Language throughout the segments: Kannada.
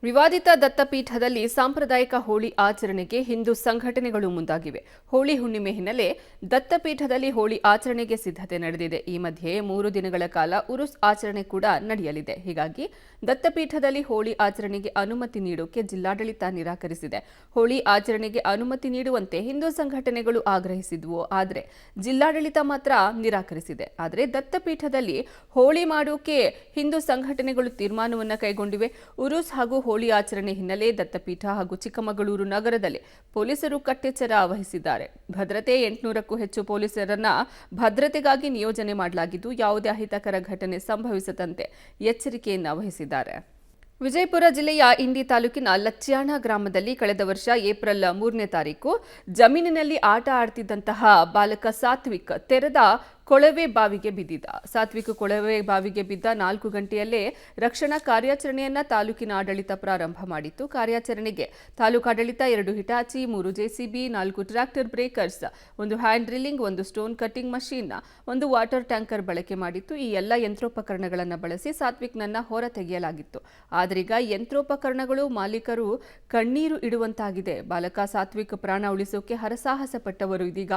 ವಿವಾದಿತ ದತ್ತಪೀಠದಲ್ಲಿ ಸಾಂಪ್ರದಾಯಿಕ ಹೋಳಿ ಆಚರಣೆಗೆ ಹಿಂದೂ ಸಂಘಟನೆಗಳು ಮುಂದಾಗಿವೆ. ಹೋಳಿ ಹುಣ್ಣಿಮೆ ಹಿನ್ನೆಲೆ ದತ್ತಪೀಠದಲ್ಲಿ ಹೋಳಿ ಆಚರಣೆಗೆ ಸಿದ್ಧತೆ ನಡೆದಿದೆ. ಈ ಮಧ್ಯೆ 3 ದಿನಗಳ ಕಾಲ ಉರುಸ್ ಆಚರಣೆ ಕೂಡ ನಡೆಯಲಿದೆ. ಹೀಗಾಗಿ ದತ್ತಪೀಠದಲ್ಲಿ ಹೋಳಿ ಆಚರಣೆಗೆ ಅನುಮತಿ ನೀಡೋಕೆ ಜಿಲ್ಲಾಡಳಿತ ನಿರಾಕರಿಸಿದೆ. ಹೋಳಿ ಆಚರಣೆಗೆ ಅನುಮತಿ ನೀಡುವಂತೆ ಹಿಂದೂ ಸಂಘಟನೆಗಳು ಆಗ್ರಹಿಸಿದ್ವು. ಆದರೆ ಜಿಲ್ಲಾಡಳಿತ ಮಾತ್ರ ನಿರಾಕರಿಸಿದೆ. ಆದರೆ ದತ್ತಪೀಠದಲ್ಲಿ ಹೋಳಿ ಮಾಡೋಕೆ ಹಿಂದೂ ಸಂಘಟನೆಗಳು ತೀರ್ಮಾನವನ್ನು ಕೈಗೊಂಡಿವೆ. ಉರುಸ್ ಹಾಗೂ ಹೋಳಿ ಆಚರಣೆ ಹಿನ್ನೆಲೆ ದತ್ತಪೀಠ ಹಾಗೂ ಚಿಕ್ಕಮಗಳೂರು ನಗರದಲ್ಲಿ ಪೊಲೀಸರು ಕಟ್ಟೆಚ್ಚರ ವಹಿಸಿದ್ದಾರೆ. ಭದ್ರತೆ 800ಕ್ಕೂ ಹೆಚ್ಚು ಪೊಲೀಸರನ್ನ ಭದ್ರತೆಗಾಗಿ ನಿಯೋಜನೆ ಮಾಡಲಾಗಿದ್ದು ಯಾವುದೇ ಅಹಿತಕರ ಘಟನೆ ಸಂಭವಿಸದಂತೆ ಎಚ್ಚರಿಕೆಯನ್ನು ವಹಿಸಿದ್ದಾರೆ. ವಿಜಯಪುರ ಜಿಲ್ಲೆಯ ಇಂಡಿ ತಾಲೂಕಿನ ಲಚ್ಯಾಣ ಗ್ರಾಮದಲ್ಲಿ ಕಳೆದ ವರ್ಷ ಏಪ್ರಿಲ್ 3ನೇ ತಾರೀಕು ಜಮೀನಿನಲ್ಲಿ ಆಟ ಆಡ್ತಿದ್ದಂತಹ ಬಾಲಕ ಸಾತ್ವಿಕ್ ತೆರೆದ ಕೊಳವೆ ಬಾವಿಗೆ ಬಿದ್ದಿದ್ದ. ಸಾತ್ವಿಕ್ ಕೊಳವೆ ಬಾವಿಗೆ ಬಿದ್ದ 4 ಗಂಟೆಯಲ್ಲೇ ರಕ್ಷಣಾ ಕಾರ್ಯಾಚರಣೆಯನ್ನ ತಾಲೂಕಿನ ಆಡಳಿತ ಪ್ರಾರಂಭ ಮಾಡಿತ್ತು. ಕಾರ್ಯಾಚರಣೆಗೆ ತಾಲೂಕಾಡಳಿತ 2 Hitachi, 3 JCB, 4 tractor breakers, 1 hand drilling, 1 stone cutting machine, 1 water tanker ಬಳಕೆ ಮಾಡಿತ್ತು. ಈ ಎಲ್ಲ ಯಂತ್ರೋಪಕರಣಗಳನ್ನು ಬಳಸಿ ಸಾತ್ವಿಕ್ನನ್ನ ಹೊರ ತೆಗೆಯಲಾಗಿತ್ತು. ಆದ್ರೀಗ ಯಂತ್ರೋಪಕರಣಗಳು ಮಾಲೀಕರು ಕಣ್ಣೀರು ಇಡುವಂತಾಗಿದೆ. ಬಾಲಕ ಸಾತ್ವಿಕ್ ಪ್ರಾಣ ಉಳಿಸೋಕೆ ಹರಸಾಹಸ ಪಟ್ಟವರು ಇದೀಗ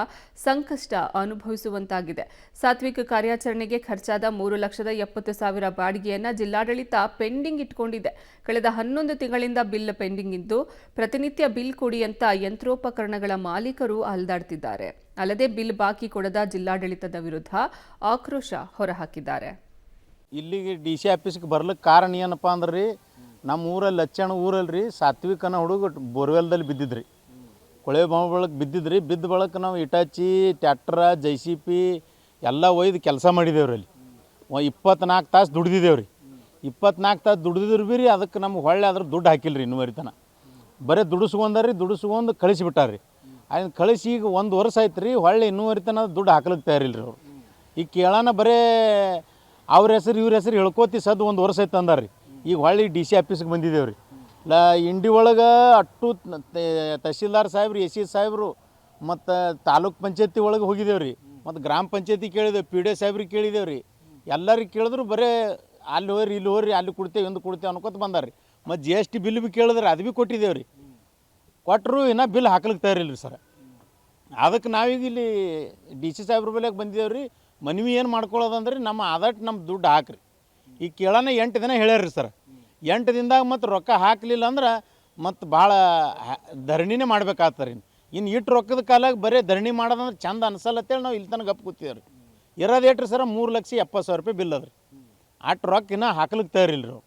ಸಂಕಷ್ಟ ಅನುಭವಿಸುವಂತಾಗಿದೆ. ಸಾತ್ವಿಕ್ ಕಾರ್ಯಾಚರಣೆಗೆ ಖರ್ಚಾದ 3,70,000 ಬಾಡಿಗೆಯನ್ನ ಜಿಲ್ಲಾಡಳಿತ ಪೆಂಡಿಂಗ್ ಇಟ್ಕೊಂಡಿದೆ. ಕಳೆದ 11 ತಿಂಗಳಿಂದ ಬಿಲ್ ಪೆಂಡಿಂಗ್ ಇದ್ದು ಪ್ರತಿನಿತ್ಯ ಬಿಲ್ ಕೊಡಿ ಅಂತ ಯಂತ್ರೋಪಕರಣಗಳ ಮಾಲೀಕರು ಅಲ್ದಾಡ್ತಿದ್ದಾರೆ. ಅಲ್ಲದೆ ಬಿಲ್ ಬಾಕಿ ಕೊಡದ ಜಿಲ್ಲಾಡಳಿತದ ವಿರುದ್ಧ ಆಕ್ರೋಶ ಹೊರಹಾಕಿದ್ದಾರೆ. ಇಲ್ಲಿಗೆ DC ಆಫೀಸ್ಗೆ ಬರ್ಲಿಕ್ಕೆ ಕಾರಣ ಏನಪ್ಪ ಅಂದ್ರೆ ನಮ್ಮ ಊರಲ್ಲಿ ಲಚ್ಚಣ ಊರಲ್ಲಿ ಸಾತ್ವಿಕ್ ಅನ್ನೋ ಹುಡುಗ ಬೋರ್ವೆಲ್ದಲ್ಲಿ ಬಿದ್ದಿದ್ರಿ, ಕೊಳೆ ಬಳಕ್ಕೆ ಬಿದ್ದಿದ್ರಿ. ಬಿದ್ದ ಬಳಕ ನಾವು ಇಟಾಚಿ, ಟ್ಯಾಕ್ಟ್ರ, JCB ಎಲ್ಲ ಒಯ್ದು ಕೆಲಸ ಮಾಡಿದೇವ್ರಿ. ಅಲ್ಲಿ 24 ತಾಸು ದುಡ್ದಿದ್ದೇವ್ರಿ. 24 ತಾಸು ದುಡ್ದಿದ್ರು ಬಿ ಅದಕ್ಕೆ ನಮ್ಗೆ ಹೊಳ್ಳೆ ಅದ್ರ ದುಡ್ಡು ಹಾಕಿಲ್ರಿ. ಇನ್ನುವರಿತನ ಬರೀ ದುಡಿಸ್ಕೊಂಡು ಕಳಿಸಿಬಿಟ್ಟಾರ್ರಿ. ಅದನ್ನು ಕಳಿಸಿ ಈಗ 1 ವರ್ಷ ಆಯ್ತು ರೀ. ಹೊಳ್ಳೆ ಇನ್ನೂವರಿತನ ದುಡ್ಡು ಹಾಕ್ಲಿಕ್ಕೆ ತಯಾರಿಲ್ರಿ ಅವ್ರು. ಈಗ ಕೇಳೋಣ ಬರೀ ಅವ್ರ ಹೆಸರು ಇವ್ರ ಹೆಸರು ಹೇಳ್ಕೋತಿ ಸದ್ದು 1 ವರ್ಷ ಆಯ್ತು ಅಂದಾರ್ರಿ. ಈಗ ಹೊಳ್ಳಿ DC ಆಫೀಸ್ಗೆ ಬಂದಿದ್ದೇವ್ರಿ. ಇಂಡಿ ಒಳಗೆ ಅಟ್ಟು ತಹಸೀಲ್ದಾರ್ ಸಾಹೇಬ್ರು, AC ಸಾಹೇಬರು ಮತ್ತು ತಾಲೂಕ್ ಪಂಚಾಯತಿ ಒಳಗೆ ಹೋಗಿದ್ದೇವ್ರಿ. ಮತ್ತು ಗ್ರಾಮ ಪಂಚಾಯತಿ ಕೇಳಿದೇವೆ, PD ಸಾಹೇಬ್ರಿಗೆ ಕೇಳಿದೇವ್ರಿ. ಎಲ್ಲರಿಗೆ ಕೇಳಿದ್ರು ಬರೀ ಅಲ್ಲಿ ಹೋಗ್ರಿ, ಇಲ್ಲಿ ಹೋಗ್ರಿ, ಅಲ್ಲಿ ಕೊಡ್ತೇವೆ, ಎಂದು ಕೊಡ್ತೇವೆ ಅನ್ಕೋತ ಬಂದಾರ್ರಿ. ಮತ್ತು GST ಬಿಲ್ ಭೀ ಕೇಳಿದ್ರೆ ಅದು ಭೀ ಕೊಟ್ಟಿದ್ದೇವ್ರಿ. ಕೊಟ್ಟರು ಇನ್ನೂ ಬಿಲ್ ಹಾಕ್ಲಿಕ್ಕೆ ತಯಾರಿಲ್ಲ ರೀ ಸರ್. ಅದಕ್ಕೆ ನಾವೀಗ ಇಲ್ಲಿ DC ಸಾಹೇಬ್ರ ಬೆಲೆಗೆ ಬಂದಿದ್ದೇವ್ರಿ. ಮನವಿ ಏನು ಮಾಡ್ಕೊಳ್ಳೋದಂದ್ರೆ ನಮ್ಮ ಆದಟ್ಟು ನಮ್ಮ ದುಡ್ಡು ಹಾಕ್ರಿ. ಈಗ ಕೇಳೋಣ 8 ದಿನ ಹೇಳ್ಯಾರ್ರಿ ಸರ್. 8 ದಿನದಾಗ ಮತ್ತು ರೊಕ್ಕ ಹಾಕಲಿಲ್ಲ ಅಂದ್ರೆ ಮತ್ತು ಭಾಳ ಧರಣಿನೇ ಮಾಡ್ಬೇಕಾಗ್ತಾರೆ. ಇನ್ನು ಇಟ್ಟು ರೊಕ್ಕದ ಕಾಲಾಗ ಬರೀ ಧರಣಿ ಮಾಡೋದಂದ್ರೆ ಚಂದ ಅನ್ಸಲ್ಲ ಅಂತೇಳಿ ನಾವು ಇಲ್ಲಿ ತನಕ ಗಪ್ ಕೂತಿದ್ದೇವೆ ರೀ. ಇರೋದು ಏಟ್ರಿ ಸರ್ 3,70,000 ರೂಪಾಯಿ ಬಿಲ್ ಅದ್ರಿ. ಅಷ್ಟು ರೊಕ್ಕ ಇನ್ನೂ ಹಾಕ್ಲಿಕ್ಕೆ ತಯಾರಿಲ್ಲ ರೀ.